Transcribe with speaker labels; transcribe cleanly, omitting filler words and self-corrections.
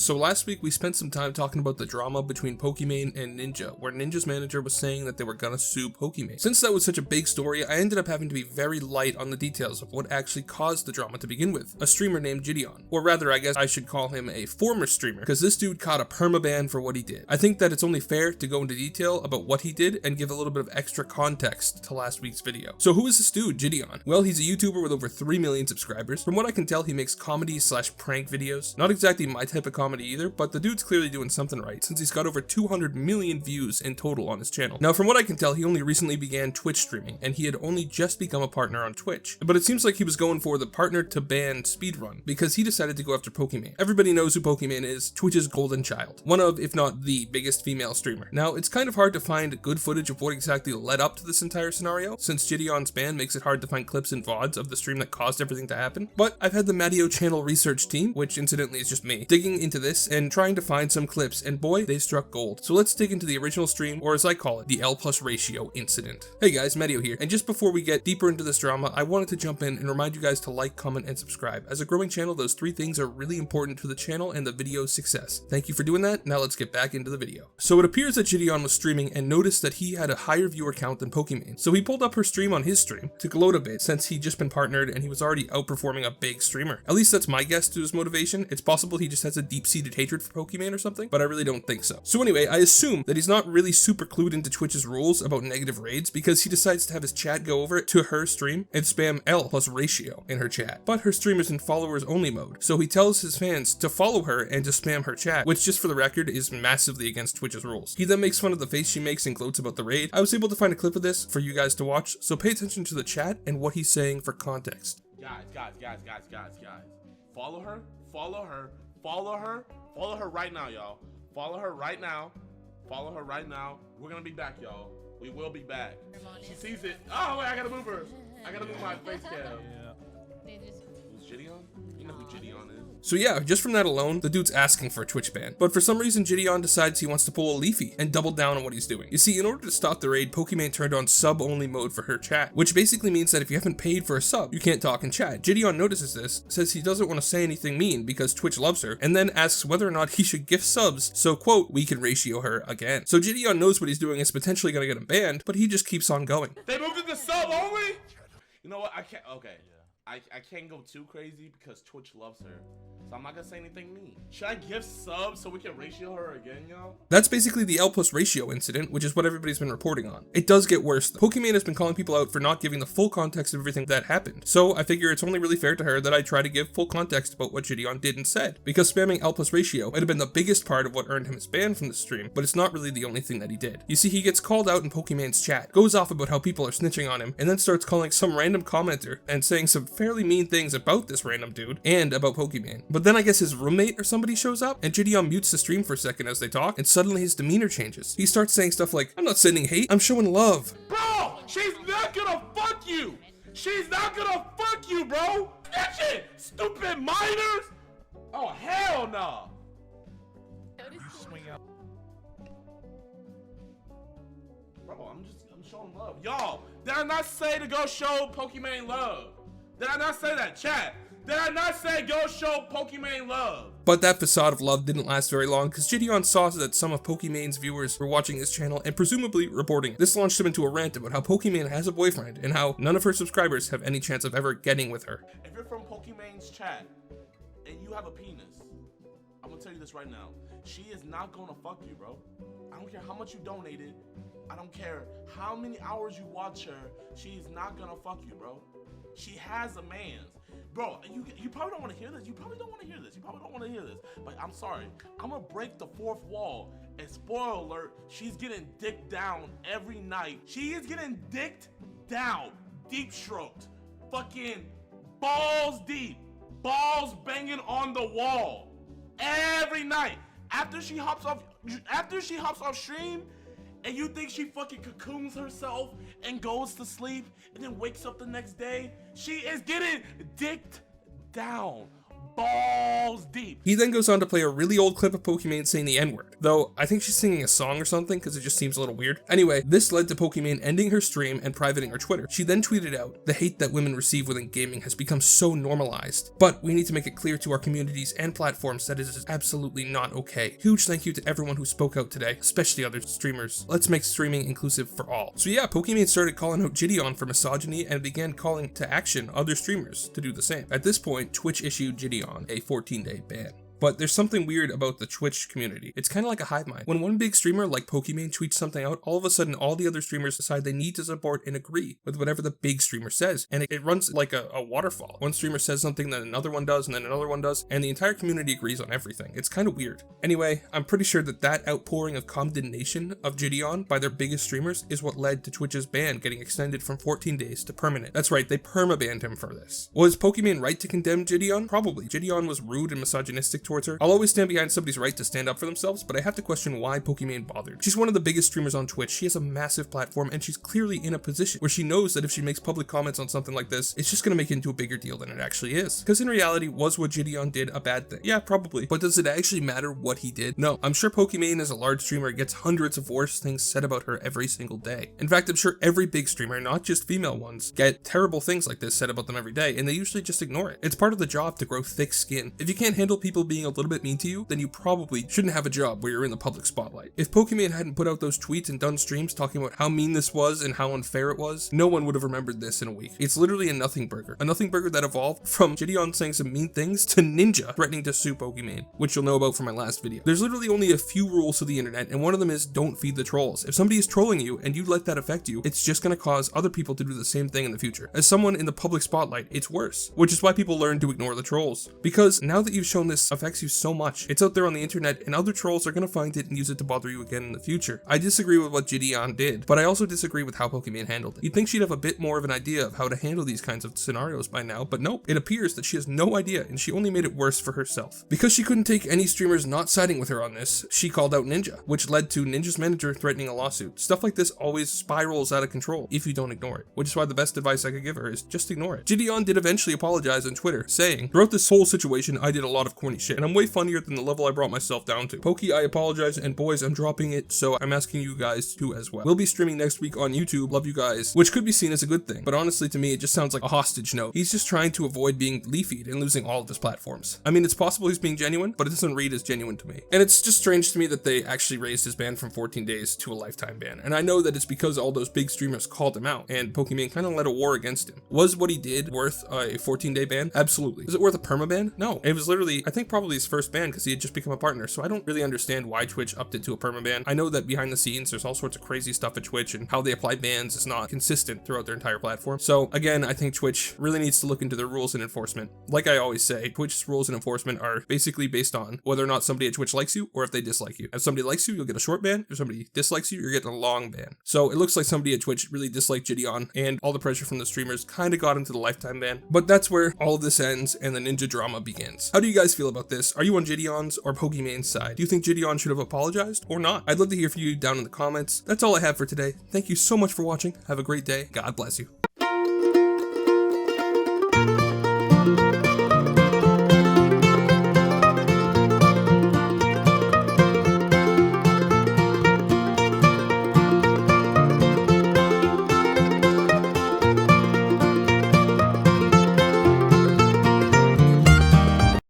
Speaker 1: So last week we spent some time talking about the drama between Pokimane and Ninja, where Ninja's manager was saying that they were gonna sue Pokimane. Since that was such a big story, I ended up having to be very light on the details of what actually caused the drama to begin with, a streamer named JiDion. Or rather, I guess I should call him a former streamer, because this dude caught a permaban for what he did. I think that it's only fair to go into detail about what he did and give a little bit of extra context to last week's video. So who is this dude, JiDion? Well, he's a YouTuber with over 3 million subscribers. From what I can tell, he makes comedy/prank videos. Not exactly my type of comedy either, but the dude's clearly doing something right, since he's got over 200 million views in total on his channel. Now, from what I can tell, he only recently began Twitch streaming, and he had only just become a partner on Twitch. But it seems like he was going for the partner to ban speedrun, because he decided to go after Pokimane. Everybody knows who Pokimane is, Twitch's golden child. One of, if not the biggest female streamer. Now, it's kind of hard to find good footage of what exactly led up to this entire scenario, since JiDion's ban makes it hard to find clips and VODs of the stream that caused everything to happen. But I've had the MattyO channel research team, which incidentally is just me, digging into this and trying to find some clips, and boy, they struck gold. So let's dig into the original stream, or as I call it, the L+ ratio incident. Hey guys, MattyO here, and just before we get deeper into this drama, I wanted to jump in and remind you guys to like, comment, and subscribe. As a growing channel, those 3 things are really important to the channel and the video's success. Thank you for doing that. Now let's get back into the video. So it appears that JiDion was streaming and noticed that he had a higher viewer count than Pokimane. So he pulled up her stream on his stream to gloat a bit, since he'd just been partnered and he was already outperforming a big streamer. At least that's my guess to his motivation. It's possible he just has a deep-seated hatred for Pokimane or something, but I really don't think so. So anyway, I assume that he's not really super clued into Twitch's rules about negative raids, because he decides to have his chat go over to her stream and spam L+ ratio in her chat. But her stream is in followers only mode, so he tells his fans to follow her and to spam her chat, which just for the record is massively against Twitch's rules. He then makes fun of the face she makes and gloats about the raid. I was able to find a clip of this for you guys to watch, so pay attention to the chat and what he's saying for context.
Speaker 2: Guys. Follow her right now, y'all. Follow her right now. We're gonna be back, y'all. We will be back. She sees it. Oh, wait, I gotta move her. I gotta move my face cam. Who's JiDion? You know who JiDion is.
Speaker 1: So yeah, just from that alone, the dude's asking for a Twitch ban. But for some reason, JiDion decides he wants to pull a Leafy and double down on what he's doing. You see, in order to stop the raid, Pokimane turned on sub-only mode for her chat, which basically means that if you haven't paid for a sub, you can't talk and chat. JiDion notices this, says he doesn't want to say anything mean because Twitch loves her, and then asks whether or not he should gift subs so, quote, we can ratio her again. So JiDion knows what he's doing is potentially gonna get him banned, but he just keeps on going.
Speaker 2: They moved it to sub only? You know what, I can't, okay. I can't go too crazy because Twitch loves her. So I'm not gonna say anything mean. Should I give subs so we can ratio her again, y'all?
Speaker 1: That's basically the L+ ratio incident, which is what everybody's been reporting on. It does get worse though. Pokimane has been calling people out for not giving the full context of everything that happened. So I figure it's only really fair to her that I try to give full context about what JiDion did and said. Because spamming L+ ratio might have been the biggest part of what earned him his ban from the stream, but it's not really the only thing that he did. You see, he gets called out in Pokimane's chat, goes off about how people are snitching on him, and then starts calling some random commenter and saying some fairly mean things about this random dude and about Pokimane. But then I guess his roommate or somebody shows up, and JiDion mutes the stream for a second as they talk, and suddenly his demeanor changes. He starts saying stuff like, I'm not sending hate, I'm showing love.
Speaker 2: Bro, she's not gonna fuck you. She's not gonna fuck you, bro. Snitch it, stupid minors. Oh, hell no. You swing out. Bro, I'm showing love. Y'all, did I not say to go show Pokimane love? Did I not say that, chat? Did I not say go show Pokimane love?
Speaker 1: But that facade of love didn't last very long, because JiDion saw that some of Pokimane's viewers were watching his channel and presumably reporting it. This launched him into a rant about how Pokimane has a boyfriend and how none of her subscribers have any chance of ever getting with her.
Speaker 2: If you're from Pokimane's chat and you have a penis, I'm gonna tell you this right now. She is not gonna fuck you, bro. I don't care how much you donated. I don't care how many hours you watch her. She is not gonna fuck you, bro. She has a man. Bro, you probably don't want to hear this. You probably don't want to hear this. But I'm sorry. I'm going to break the fourth wall. And spoiler alert, she's getting dicked down every night. She is getting dicked down. Deep stroked. Fucking balls deep. Balls banging on the wall. Every night. After she hops off stream, and you think she fucking cocoons herself and goes to sleep and then wakes up the next day, she is getting dicked down. balls deep.
Speaker 1: He then goes on to play a really old clip of Pokimane saying the N-word, though I think she's singing a song or something because it just seems a little weird. Anyway, this led to Pokimane ending her stream and privating her Twitter. She then tweeted out, "The hate that women receive within gaming has become so normalized, but we need to make it clear to our communities and platforms that it is absolutely not okay. Huge thank you to everyone who spoke out today, especially other streamers. Let's make streaming inclusive for all." So yeah, Pokimane started calling out JiDion for misogyny and began calling to action other streamers to do the same. At this point, Twitch issued JiDion a 14-day ban. But there's something weird about the Twitch community. It's kind of like a hive mind. When one big streamer like Pokimane tweets something out, all of a sudden all the other streamers decide they need to support and agree with whatever the big streamer says. And it runs like a waterfall. One streamer says something, then another one does, and then another one does, and the entire community agrees on everything. It's kind of weird. Anyway, I'm pretty sure that outpouring of condemnation of JiDion by their biggest streamers is what led to Twitch's ban getting extended from 14 days to permanent. That's right, they perma-banned him for this. Was Pokimane right to condemn JiDion? Probably. JiDion was rude and misogynistic towards her. I'll always stand behind somebody's right to stand up for themselves, but I have to question why Pokimane bothered. She's one of the biggest streamers on Twitch, she has a massive platform, and she's clearly in a position where she knows that if she makes public comments on something like this, it's just gonna make it into a bigger deal than it actually is. Because in reality, was what JiDion did a bad thing? Yeah, probably. But does it actually matter what he did? No. I'm sure Pokimane, as a large streamer, gets hundreds of worse things said about her every single day. In fact, I'm sure every big streamer, not just female ones, get terrible things like this said about them every day, and they usually just ignore it. It's part of the job to grow thick skin. If you can't handle people being a little bit mean to you, then you probably shouldn't have a job where you're in the public spotlight. If Pokimane hadn't put out those tweets and done streams talking about how mean this was and how unfair it was, no one would have remembered this in a week. It's literally a nothing burger. A nothing burger that evolved from JiDion saying some mean things to Ninja threatening to sue Pokimane, which you'll know about from my last video. There's literally only a few rules to the internet, and one of them is don't feed the trolls. If somebody is trolling you and you let that affect you, it's just gonna cause other people to do the same thing in the future. As someone in the public spotlight, it's worse, which is why people learn to ignore the trolls. Because now that you've shown this affects you so much, it's out there on the internet and other trolls are gonna find it and use it to bother you again in the future. I disagree with what JiDion did, but I also disagree with how Pokimane handled it. You'd think she'd have a bit more of an idea of how to handle these kinds of scenarios by now, but nope. It appears that she has no idea and she only made it worse for herself. Because she couldn't take any streamers not siding with her on this, she called out Ninja, which led to Ninja's manager threatening a lawsuit. Stuff like this always spirals out of control if you don't ignore it, which is why the best advice I could give her is just ignore it. JiDion did eventually apologize on Twitter, saying, "Throughout this whole situation, I did a lot of corny shit, and I'm way funnier than the level I brought myself down to. Pokey, I apologize, and boys, I'm dropping it, so I'm asking you guys to as well. We'll be streaming next week on YouTube, love you guys," which could be seen as a good thing, but honestly to me it just sounds like a hostage note. He's just trying to avoid being leafied and losing all of his platforms. I mean, it's possible he's being genuine, but it doesn't read as genuine to me. And it's just strange to me that they actually raised his ban from 14 days to a lifetime ban. And I know that it's because all those big streamers called him out, and Pokimane kind of led a war against him. Was what he did worth a 14-day ban? Absolutely. Is it worth a perma-ban? No. It was literally, I think probably his first ban because he had just become a partner, so I don't really understand why Twitch upped it to a perma-ban. I know that behind the scenes there's all sorts of crazy stuff at Twitch, and how they apply bans is not consistent throughout their entire platform. So again, I think Twitch really needs to look into their rules and enforcement. Like I always say, Twitch's rules and enforcement are basically based on whether or not somebody at Twitch likes you or if they dislike you. If somebody likes you, you'll get a short ban. If somebody dislikes you, you're getting a long ban. So it looks like somebody at Twitch really disliked JiDion, and all the pressure from the streamers kind of got into the lifetime ban. But that's where all of this ends and the Ninja drama begins. How do you guys feel about this? Are you on JiDion's or Pokimane's side? Do you think JiDion should have apologized or not? I'd love to hear from you down in the comments. That's all I have for today. Thank you so much for watching. Have a great day. God bless you.